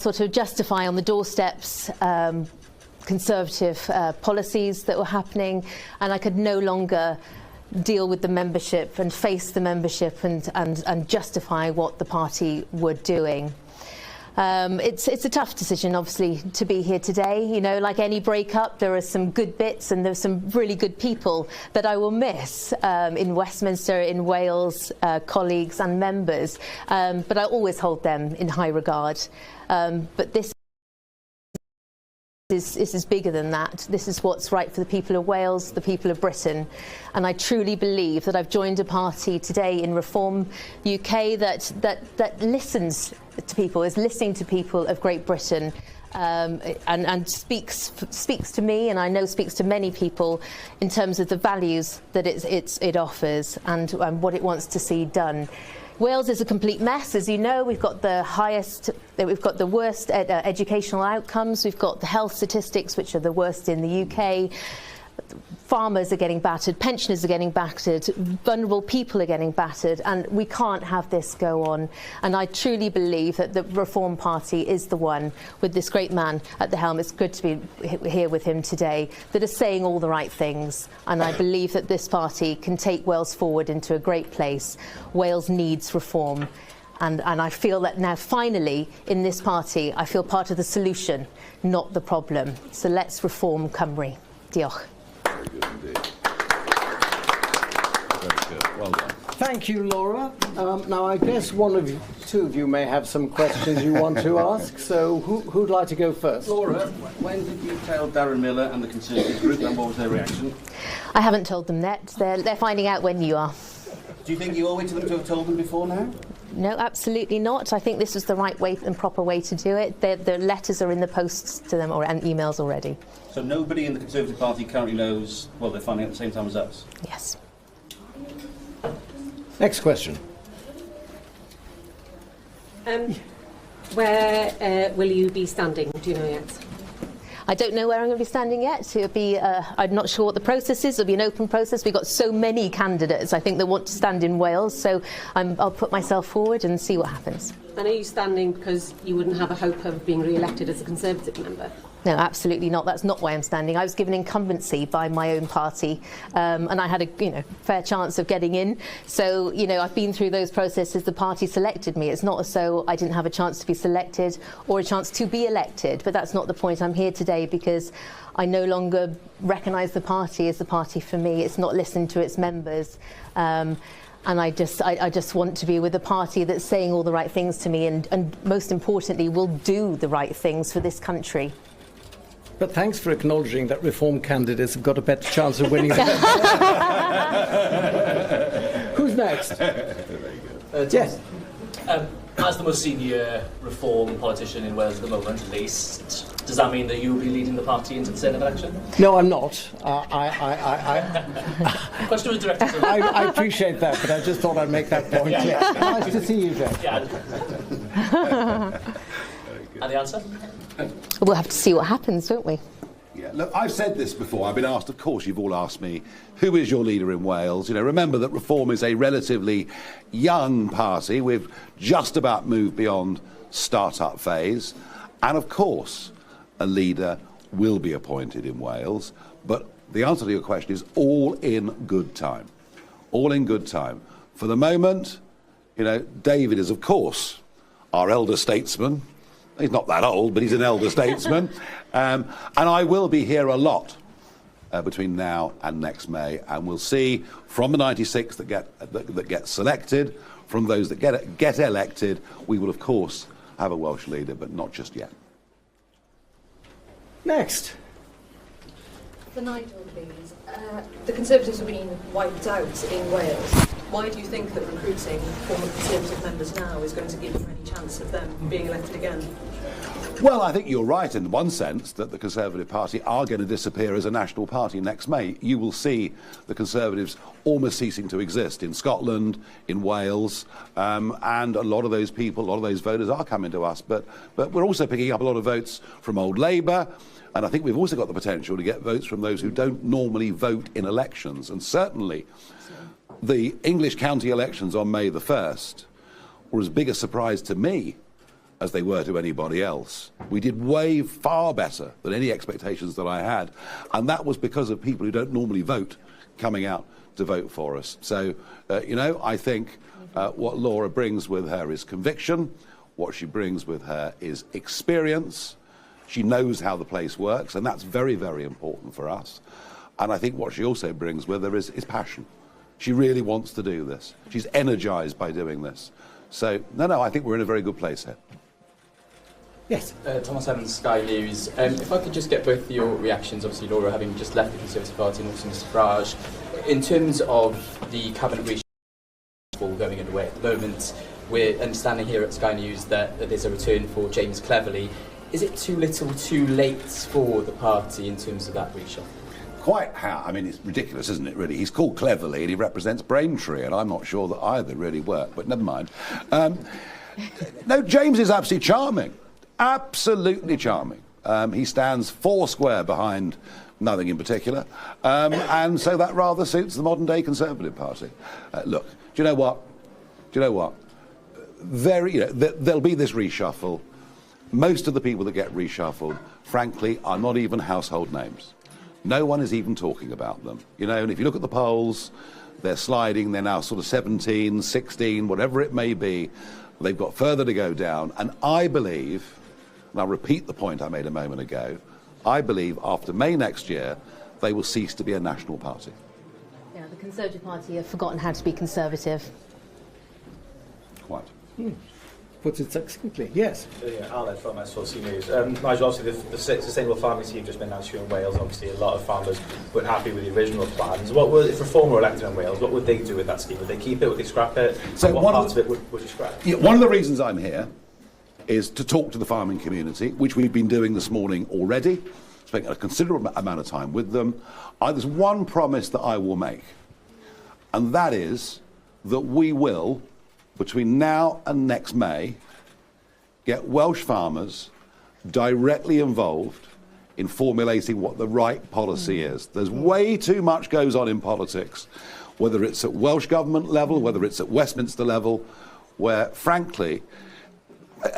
sort of justify on the doorsteps Conservative policies that were happening, and I could no longer deal with the membership and face the membership and justify what the party were doing. It's a tough decision, obviously, to be here today. You know, like any breakup, there are some good bits and there's some really good people that I will miss in Westminster, in Wales, colleagues and members. But I always hold them in high regard. But this is bigger than that. This is what's right for the people of Wales, the people of Britain. And I truly believe that I've joined a party today in Reform UK that listens to people, is listening to people of Great Britain, and speaks to me, and I know speaks to many people in terms of the values that it offers and what it wants to see done. Wales is a complete mess, as you know. We've got the worst educational outcomes. We've got the health statistics, which are the worst in the UK. Farmers are getting battered, pensioners are getting battered, vulnerable people are getting battered, and we can't have this go on. And I truly believe that the Reform Party is the one, with this great man at the helm. It's good to be here with him today, that is saying all the right things. And I believe that this party can take Wales forward into a great place. Wales needs reform. And I feel that now, finally, in this party, I feel part of the solution, not the problem. So let's reform Cymru. Diolch. Very good indeed. Very good. Well done. Thank you, Laura. Now, I guess two of you may have some questions you want to ask. So who'd like to go first? Laura, when did you tell Darren Miller and the Conservative group, and what was their reaction? I haven't told them yet. They're finding out when you are. Do you think you owe it to them to have told them before now? No, absolutely not. I think this is the right way and proper way to do it. The letters are in the posts to them and emails already. So nobody in the Conservative Party currently knows, well, they're finding out at the same time as us? Yes. Next question. Where will you be standing? Do you know yet? I don't know where I'm going to be standing yet. It'll be, I'm not sure what the process is. It'll be an open process. We've got so many candidates, I think, that want to stand in Wales. So I'll put myself forward and see what happens. And are you standing because you wouldn't have a hope of being re-elected as a Conservative member? No, absolutely not. That's not why I'm standing. I was given incumbency by my own party, and I had a fair chance of getting in. So, I've been through those processes. The party selected me. It's not as though I didn't have a chance to be selected or a chance to be elected. But that's not the point. I'm here today because I no longer recognise the party as the party for me. It's not listened to its members. And I just want to be with a party that's saying all the right things to me and most importantly, will do the right things for this country. But thanks for acknowledging that Reform candidates have got a better chance of winning. Who's next? Yes. As the most senior Reform politician in Wales at the moment, at least, does that mean that you will be leading the party into the Senate election? No, I'm not. Question was directed to I appreciate that, but I just thought I'd make that point clear. Nice to see you, Jeff. Yeah. And the answer? We'll have to see what happens, won't we? Yeah, look, I've said this before. I've been asked, of course, you've all asked me, who is your leader in Wales? Remember that Reform is a relatively young party. We've just about moved beyond start-up phase. And, of course, a leader will be appointed in Wales. But the answer to your question is all in good time. All in good time. For the moment, David is, of course, our elder statesman. He's not that old, but he's an elder statesman. And I will be here a lot between now and next May. And we'll see from the 96 that get selected, from those that get elected, we will, of course, have a Welsh leader, but not just yet. Next. For Nigel, please. The Conservatives have been wiped out in Wales. Why do you think that recruiting former Conservative members now is going to give you any chance of them being elected again? Well, I think you're right in one sense that the Conservative Party are going to disappear as a national party next May. You will see the Conservatives almost ceasing to exist in Scotland, in Wales, and a lot of those people, a lot of those voters are coming to us. But we're also picking up a lot of votes from old Labour, and I think we've also got the potential to get votes from those who don't normally vote in elections. And certainly the English county elections on May the 1st were as big a surprise to me as they were to anybody else. We did way far better than any expectations that I had, and that was because of people who don't normally vote coming out to vote for us. So, I think what Laura brings with her is conviction. What she brings with her is experience. She knows how the place works, and that's very, very important for us. And I think what she also brings with her is passion. She really wants to do this. She's energised by doing this. So, no, I think we're in a very good place here. Yes. Thomas Evans, Sky News. If I could just get both of your reactions, obviously Laura having just left the Conservative Party and also Mr Farage, in terms of the cabinet reshuffle going underway at the moment, we're understanding here at Sky News that there's a return for James Cleverly. Is it too little too late for the party in terms of that reshuffle? Quite how? I mean, it's ridiculous, isn't it, really? He's called Cleverly and he represents Braintree, and I'm not sure that either really work, but never mind. No, James is absolutely charming. Absolutely charming. He stands four square behind nothing in particular, and so that rather suits the modern-day Conservative Party. Look, do you know what? There'll be this reshuffle. Most of the people that get reshuffled, frankly, are not even household names. No one is even talking about them. And if you look at the polls, they're sliding. They're now sort of 17, 16, whatever it may be. They've got further to go down. And I believe, and I'll repeat the point I made a moment ago, I believe after May next year, they will cease to be a national party. Yeah, the Conservative Party have forgotten how to be conservative. Quite. Puts it succinctly, yes. Alan from SLC News. Nigel, obviously the Sustainable Farming Scheme just been announced here in Wales. Obviously, a lot of farmers weren't happy with the original plans. If Reform were elected in Wales, what would they do with that scheme? Would they keep it? Would they scrap it? So what parts of it would you scrap? Yeah, one of the reasons I'm here is to talk to the farming community, which we've been doing this morning already, spending a considerable amount of time with them. There's one promise that I will make, and that is that we will, between now and next May, get Welsh farmers directly involved in formulating what the right policy is. There's way too much goes on in politics, whether it's at Welsh government level, whether it's at Westminster level, where, frankly,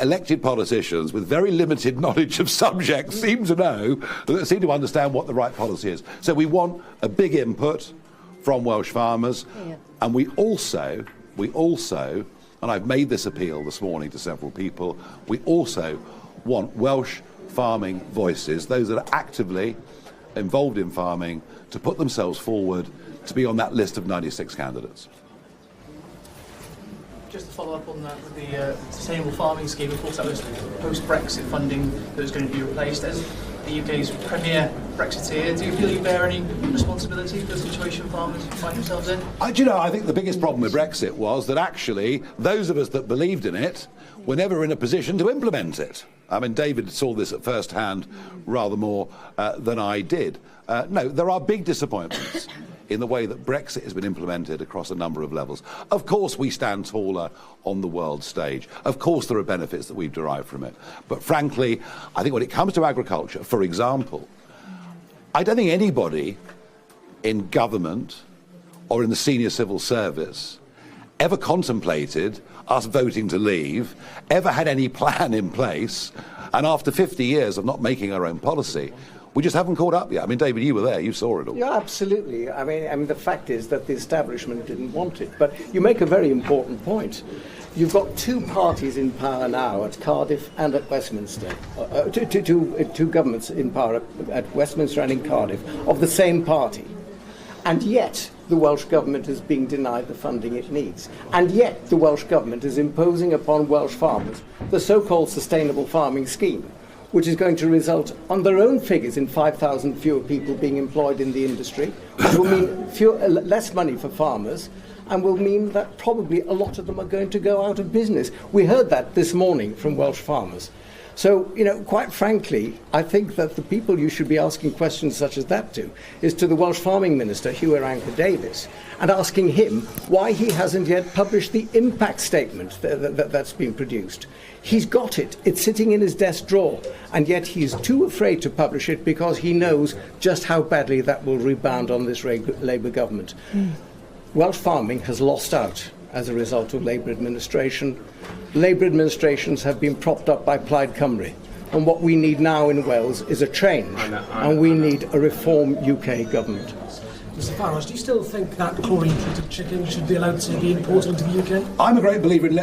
elected politicians with very limited knowledge of subjects seem to understand what the right policy is. So we want a big input from Welsh farmers, and we also, and I've made this appeal this morning to several people, we also want Welsh farming voices, those that are actively involved in farming, to put themselves forward to be on that list of 96 candidates. Just to follow up on that, with the Sustainable Farming Scheme, of course that was post-Brexit funding that was going to be replaced. As the UK's premier Brexiteer, do you feel you bear any responsibility for the situation farmers find themselves in? I think the biggest problem with Brexit was that actually those of us that believed in it were never in a position to implement it. I mean, David saw this at first hand rather more than I did. No, there are big disappointments in the way that Brexit has been implemented across a number of levels. Of course we stand taller on the world stage. Of course there are benefits that we've derived from it. But frankly, I think when it comes to agriculture, for example, I don't think anybody in government or in the senior civil service ever contemplated us voting to leave, ever had any plan in place, and after 50 years of not making our own policy, we just haven't caught up yet. I mean, David, you were there. You saw it all. Yeah, absolutely. I mean, the fact is that the establishment didn't want it. But you make a very important point. You've got two parties in power now at Cardiff and at Westminster. Two governments in power at Westminster and in Cardiff of the same party. And yet the Welsh Government is being denied the funding it needs. And yet the Welsh Government is imposing upon Welsh farmers the so-called Sustainable Farming Scheme, which is going to result on their own figures in 5,000 fewer people being employed in the industry, which will mean less money for farmers, and will mean that probably a lot of them are going to go out of business. We heard that this morning from Welsh farmers. So, quite frankly, I think that the people you should be asking questions such as that to is to the Welsh Farming Minister, Hugh Davis, and asking him why he hasn't yet published the impact statement that's been produced. He's got it. It's sitting in his desk drawer, and yet he's too afraid to publish it because he knows just how badly that will rebound on this Labour government. Welsh farming has lost out, as a result of Labour administration. Labour administrations have been propped up by Plaid Cymru. And what we need now in Wales is a change, and we need a reform UK government. Mr Farage, do you still think that chlorine-treated chicken should be allowed to be imported into the UK? I'm a great believer in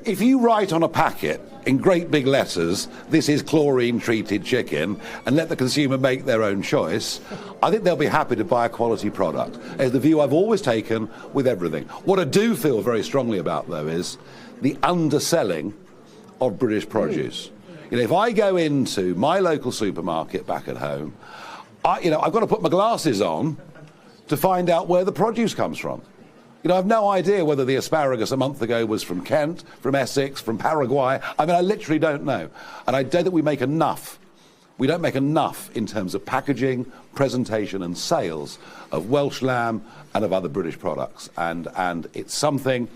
if you write on a packet in great big letters, this is chlorine-treated chicken, and let the consumer make their own choice, I think they'll be happy to buy a quality product. It's the view I've always taken with everything. What I do feel very strongly about, though, is the underselling of British produce. If I go into my local supermarket back at home, I've got to put my glasses on to find out where the produce comes from. I have no idea whether the asparagus a month ago was from Kent, from Essex, from Paraguay. I literally don't know. And I don't think we make enough. We don't make enough in terms of packaging, presentation and sales of Welsh lamb and of other British products. And it's something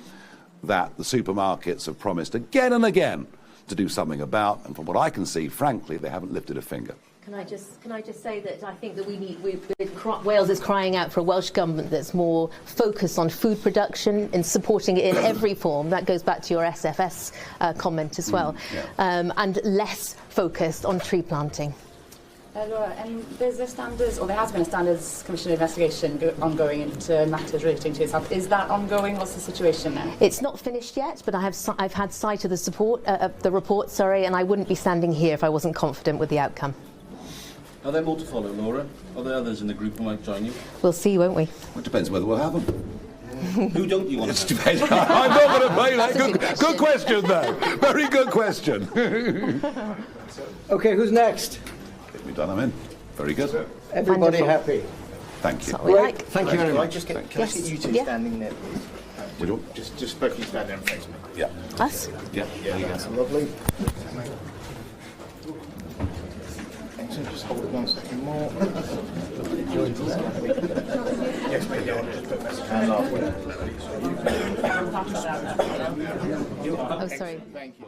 that the supermarkets have promised again and again to do something about, and from what I can see, frankly, they haven't lifted a finger. Can I just say that I think that Wales is crying out for a Welsh government that's more focused on food production and supporting it in every form. That goes back to your SFS comment as well, and less focused on tree planting. Laura, there's a standards, or there has been a Standards Commission investigation ongoing into matters relating to yourself. Is that ongoing? What's the situation now? It's not finished yet, but I've had sight of the report, and I wouldn't be standing here if I wasn't confident with the outcome. Are there more to follow, Laura? Are there others in the group who might join you? We'll see, won't we? It depends whether we'll have them. Who don't you want to depends. I'm not going to play that. Good question, though. Very good question. OK, who's next? We've done them in. Very good. Everybody happy? Thank you. Great. Thank you very much. Can I get you two standing there, please? Just both you stand there and face me. Yeah. Us? Yeah. That's lovely. Excellent. Just hold it 1 second more. Yes, mate. Yeah, just put that hand halfway. Oh, sorry. Thank you.